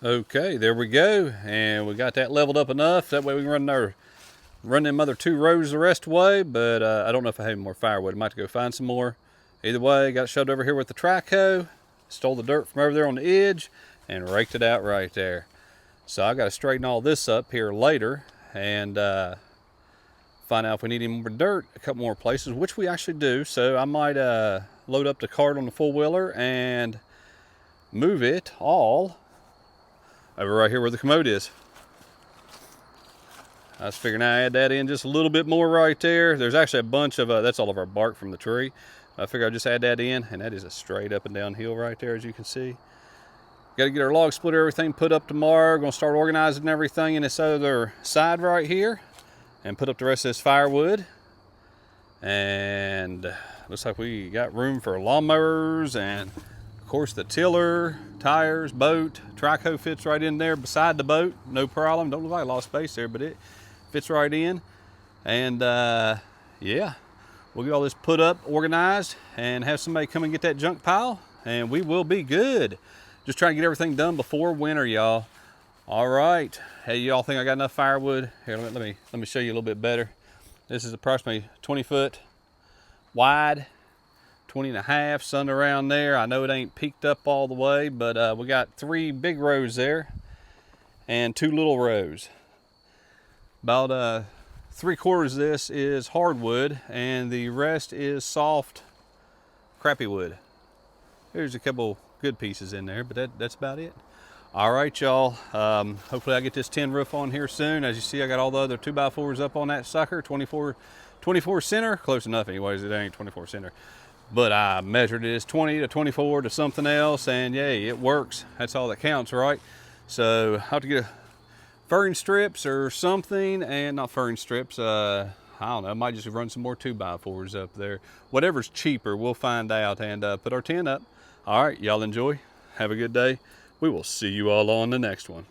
Okay, there we go, and we got that leveled up enough. That way we can run them other 2 rows the rest of the way, but I don't know if I have any more firewood. I might have to go find some more. Either way, got it shoved over here with the track hoe, stole the dirt from over there on the edge, and raked it out right there. So I got to straighten all this up here later and find out if we need any more dirt a couple more places, which we actually do. So I might load up the cart on the four-wheeler and move it all over right here where the commode is. I was figuring I'd add that in just a little bit more right there. There's actually a bunch of, that's all of our bark from the tree. I figured I'd just add that in, and that is a straight up and down hill right there, as you can see. Got to get our log splitter, everything put up tomorrow. Going to start organizing everything in this other side right here and put up the rest of this firewood. And looks like we got room for lawnmowers and of course the tiller, tires, boat. Track hoe fits right in there beside the boat, no problem. Don't look like a lot of space there, but it fits right in. And yeah, we'll get all this put up, organized, and have somebody come and get that junk pile, and we will be good. Just trying to get everything done before winter, y'all. All right. Hey, y'all think I got enough firewood? Here, let me show you a little bit better. This is approximately 20 foot wide, 20 and a half, something around there. I know it ain't peaked up all the way, but we got 3 big rows there and 2 little rows. About 3/4 of this is hardwood and the rest is soft crappy wood. There's a couple good pieces in there, but that's about it. All right, y'all. Hopefully I get this tin roof on here soon. As you see, I got all the other 2x4s up on that sucker. 24 center, close enough anyways. It ain't 24 center, but I measured it as 20 to 24 to something else, and yay, it works. That's all that counts, right? So I have to get a furring strips or something, and not furring strips. I don't know. I might just run some more 2x4s up there. Whatever's cheaper, we'll find out, and put our tin up. All right, y'all enjoy. Have a good day. We will see you all on the next one.